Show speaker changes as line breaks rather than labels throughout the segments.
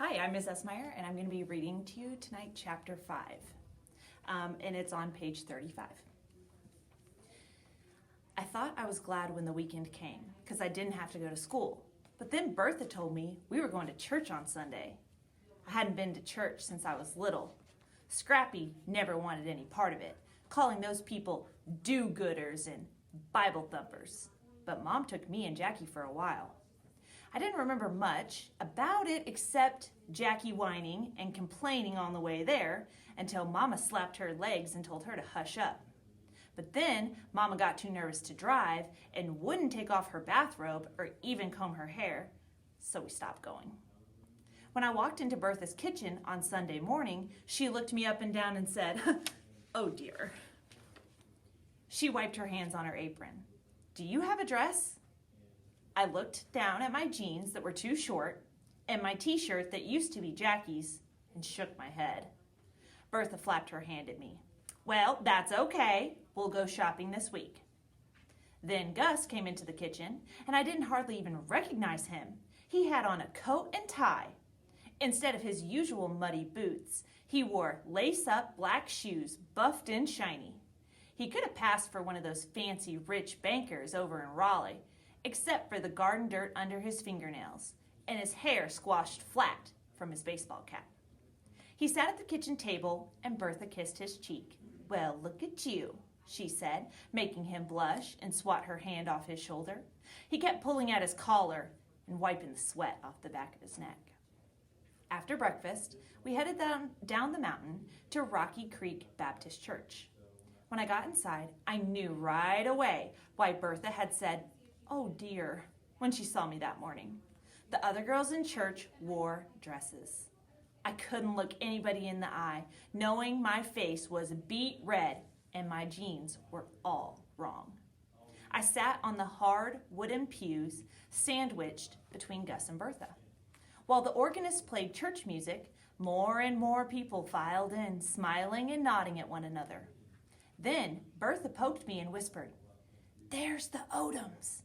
Hi, I'm Ms. Esmeyer, and I'm going to be reading to you tonight Chapter 5, and it's on page 35. I thought I was glad when the weekend came, because I didn't have to go to school. But then Bertha told me we were going to church on Sunday. I hadn't been to church since I was little. Scrappy never wanted any part of it, calling those people do-gooders and Bible thumpers. But Mom took me and Jackie for a while. I didn't remember much about it except Jackie whining and complaining on the way there until Mama slapped her legs and told her to hush up. But then Mama got too nervous to drive and wouldn't take off her bathrobe or even comb her hair, so we stopped going. When I walked into Bertha's kitchen on Sunday morning, she looked me up and down and said, "Oh dear." She wiped her hands on her apron. "Do you have a dress?" I looked down at my jeans that were too short and my t-shirt that used to be Jackie's and shook my head. Bertha flapped her hand at me. "Well, that's okay. We'll go shopping this week." Then Gus came into the kitchen, and I didn't hardly even recognize him. He had on a coat and tie. Instead of his usual muddy boots, he wore lace-up black shoes, buffed and shiny. He could have passed for one of those fancy rich bankers over in Raleigh, except for the garden dirt under his fingernails, and his hair squashed flat from his baseball cap. He sat at the kitchen table, and Bertha kissed his cheek. "Well, look at you," she said, making him blush and swat her hand off his shoulder. He kept pulling at his collar and wiping the sweat off the back of his neck. After breakfast, we headed down the mountain to Rocky Creek Baptist Church. When I got inside, I knew right away why Bertha had said, "Oh dear," when she saw me that morning. The other girls in church wore dresses. I couldn't look anybody in the eye, knowing my face was beet red and my jeans were all wrong. I sat on the hard wooden pews, sandwiched between Gus and Bertha. While the organist played church music, more and more people filed in, smiling and nodding at one another. Then Bertha poked me and whispered, "There's the Odoms."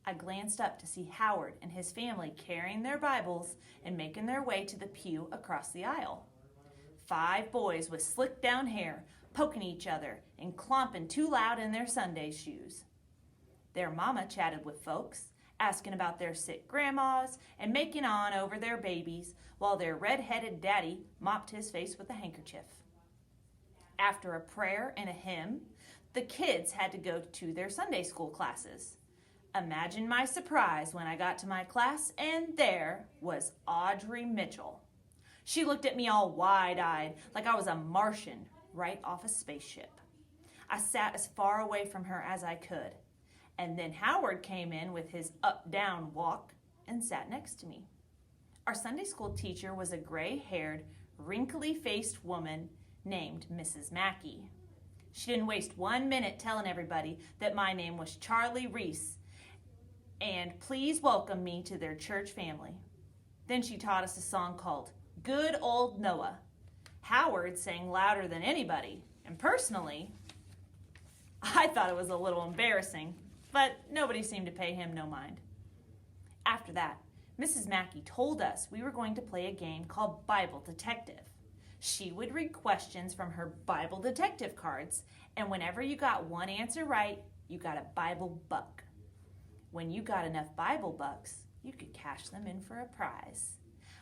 I glanced up to see Howard and his family carrying their Bibles and making their way to the pew across the aisle. 5 boys with slicked down hair, poking each other and clomping too loud in their Sunday shoes. Their mama chatted with folks, asking about their sick grandmas and making on over their babies, while their red-headed daddy mopped his face with a handkerchief. After a prayer and a hymn, the kids had to go to their Sunday school classes. Imagine my surprise when I got to my class and there was Audrey Mitchell. She looked at me all wide-eyed like I was a Martian right off a spaceship. I sat as far away from her as I could, and then Howard came in with his up-down walk and sat next to me. Our Sunday school teacher was a gray-haired, wrinkly-faced woman named Mrs. Mackey. She didn't waste 1 minute telling everybody that my name was Charlie Reese, and please welcome me to their church family. Then she taught us a song called "Good Old Noah." Howard sang louder than anybody, and personally, I thought it was a little embarrassing, but nobody seemed to pay him no mind. After that, Mrs. Mackey told us we were going to play a game called Bible Detective. She would read questions from her Bible Detective cards, and whenever you got one answer right, you got a Bible buck. When you got enough Bible bucks, you could cash them in for a prize.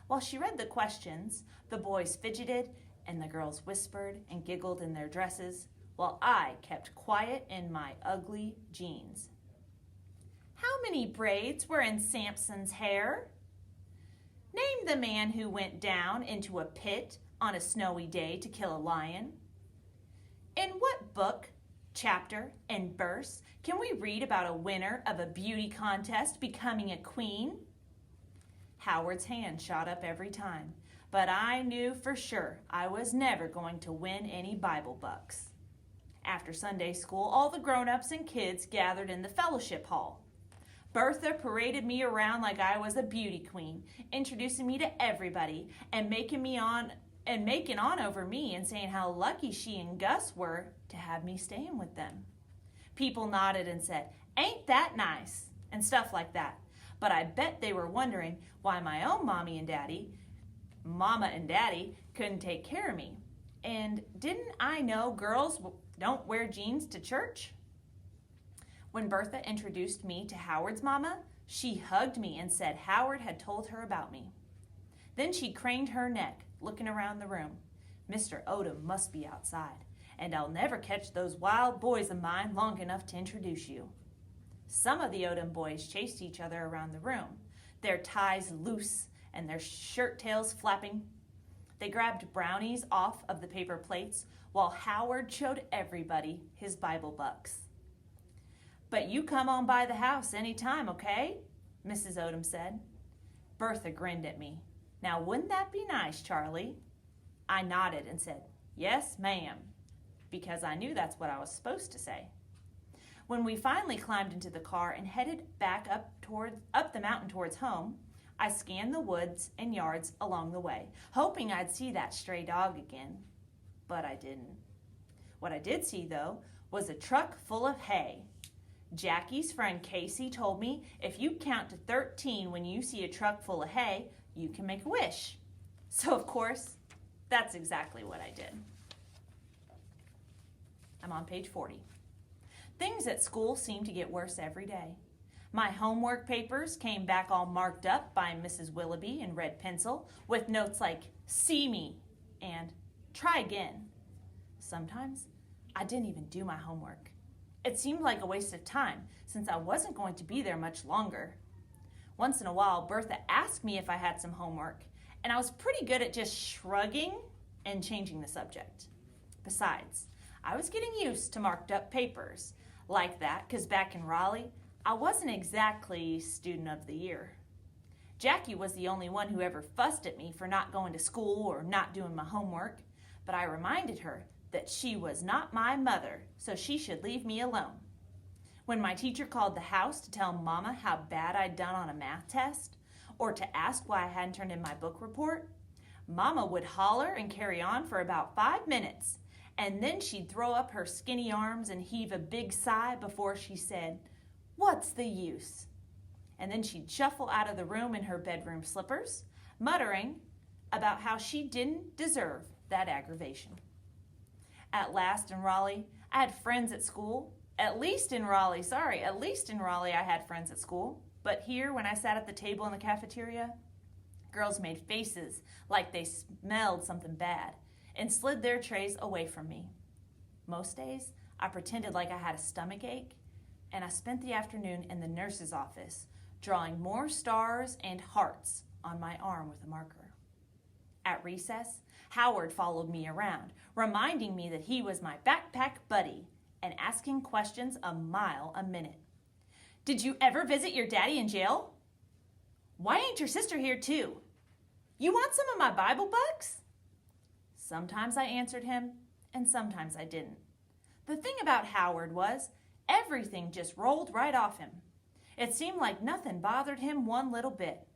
While she read the questions, the boys fidgeted and the girls whispered and giggled in their dresses, while I kept quiet in my ugly jeans. "How many braids were in Samson's hair?" "Name the man who went down into a pit on a snowy day to kill a lion." "In what book, chapter, and verse can we read about a winner of a beauty contest becoming a queen?" Howard's hand shot up every time, but I knew for sure I was never going to win any Bible bucks. After Sunday school, all the grown-ups and kids gathered in the fellowship hall. Bertha paraded me around like I was a beauty queen, introducing me to everybody and making on over me and saying how lucky she and Gus were to have me staying with them. People nodded and said, "Ain't that nice?" and stuff like that. But I bet they were wondering why my own mommy and daddy Mama and Daddy couldn't take care of me. And didn't I know girls don't wear jeans to church? When Bertha introduced me to Howard's mama, she hugged me and said Howard had told her about me. Then she craned her neck, looking around the room. Mr. Odom must be outside, and I'll never catch those wild boys of mine long enough to introduce you. Some of the Odom boys chased each other around the room, their ties loose and their shirt tails flapping. They grabbed brownies off of the paper plates while Howard showed everybody his Bible bucks. But you come on by the house any time, okay? Mrs. Odom said. Bertha grinned at me. Now, wouldn't that be nice, Charlie? I nodded and said, yes, ma'am, because I knew that's what I was supposed to say. When we finally climbed into the car and headed back up the mountain towards home, I scanned the woods and yards along the way, hoping I'd see that stray dog again, but I didn't. What I did see, though, was a truck full of hay. Jackie's friend Casey told me if you count to 13 when you see a truck full of hay, you can make a wish. So, of course, that's exactly what I did. I'm on page 40. Things at school seem to get worse every day. My homework papers came back all marked up by Mrs. Willoughby in red pencil with notes like, see me, and try again. Sometimes I didn't even do my homework. It seemed like a waste of time since I wasn't going to be there much longer. Once in a while, Bertha asked me if I had some homework, and I was pretty good at just shrugging and changing the subject. Besides, I was getting used to marked up papers like that because back in Raleigh, I wasn't exactly student of the year. Jackie was the only one who ever fussed at me for not going to school or not doing my homework, but I reminded her that she was not my mother, so she should leave me alone. When my teacher called the house to tell Mama how bad I'd done on a math test, or to ask why I hadn't turned in my book report, Mama would holler and carry on for about 5 minutes, and then she'd throw up her skinny arms and heave a big sigh before she said, "What's the use?" And then she'd shuffle out of the room in her bedroom slippers, muttering about how she didn't deserve that aggravation. At last in Raleigh, I had friends at school. At least in Raleigh I had friends at school. But here, when I sat at the table in the cafeteria, girls made faces like they smelled something bad and slid their trays away from me. Most days, I pretended like I had a stomach ache, and I spent the afternoon in the nurse's office drawing more stars and hearts on my arm with a marker. At recess, Howard followed me around, reminding me that he was my backpack buddy and asking questions a mile a minute. Did you ever visit your daddy in jail? Why ain't your sister here too? You want some of my Bible bucks? Sometimes I answered him, and sometimes I didn't. The thing about Howard was, everything just rolled right off him. It seemed like nothing bothered him one little bit.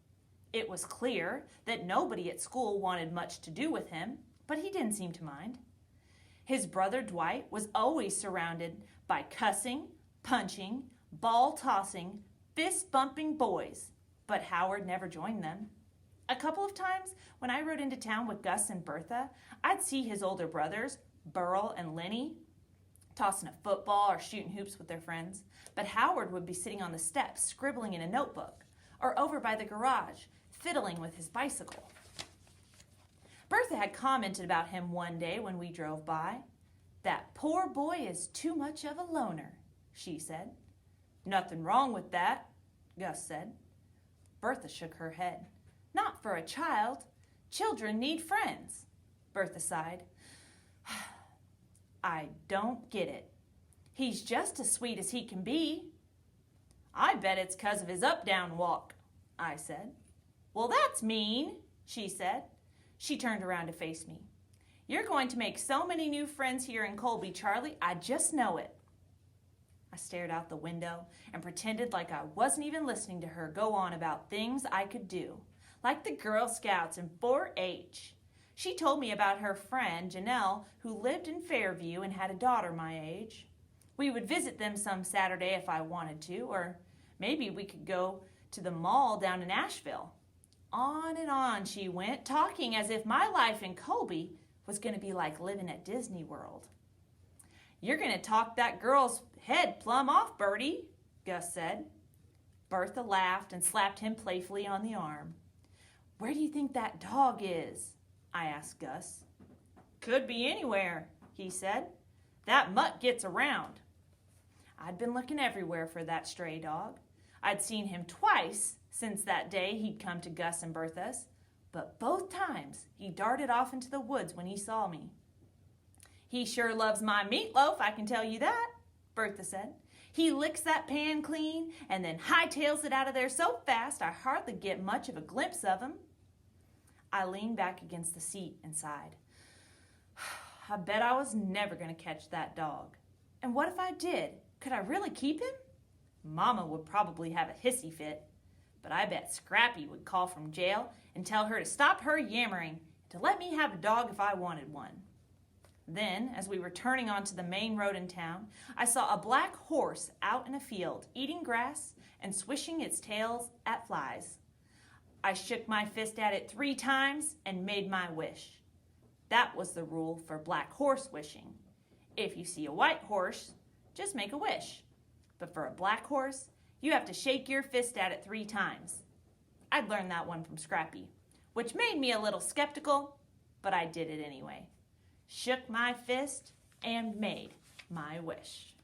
It was clear that nobody at school wanted much to do with him, but he didn't seem to mind. His brother Dwight was always surrounded by cussing, punching, ball-tossing, fist-bumping boys, but Howard never joined them. A couple of times, when I rode into town with Gus and Bertha, I'd see his older brothers, Burl and Lenny, tossing a football or shooting hoops with their friends, but Howard would be sitting on the steps scribbling in a notebook, or over by the garage, fiddling with his bicycle. Bertha had commented about him one day when we drove by. That poor boy is too much of a loner, she said. Nothing wrong with that, Gus said. Bertha shook her head. Not for a child. Children need friends, Bertha sighed. I don't get it. He's just as sweet as he can be. I bet it's 'cause of his up-down walk, I said. Well, that's mean, she said. She turned around to face me. You're going to make so many new friends here in Colby, Charlie, I just know it. I stared out the window and pretended like I wasn't even listening to her go on about things I could do, like the Girl Scouts and 4-H. She told me about her friend, Janelle, who lived in Fairview and had a daughter my age. We would visit them some Saturday if I wanted to, or maybe we could go to the mall down in Asheville. and on she went, talking as if my life in Colby was going to be like living at Disney World. "You're going to talk that girl's head plumb off, Bertie," Gus said. Bertha laughed and slapped him playfully on the arm. "Where do you think that dog is?" I asked Gus. "Could be anywhere," he said. "That mutt gets around." I'd been looking everywhere for that stray dog. I'd seen him twice since that day he'd come to Gus and Bertha's, but both times he darted off into the woods when he saw me. "He sure loves my meatloaf, I can tell you that," Bertha said. "He licks that pan clean and then hightails it out of there so fast I hardly get much of a glimpse of him." I leaned back against the seat and sighed. I bet I was never going to catch that dog. And what if I did? Could I really keep him? Mama would probably have a hissy fit, but I bet Scrappy would call from jail and tell her to stop her yammering, to let me have a dog if I wanted one. Then, as we were turning onto the main road in town, I saw a black horse out in a field, eating grass and swishing its tail at flies. I shook my fist at it 3 times and made my wish. That was the rule for black horse wishing. If you see a white horse, just make a wish. But for a black horse, you have to shake your fist at it 3 times. I'd learned that one from Scrappy, which made me a little skeptical, but I did it anyway. Shook my fist and made my wish.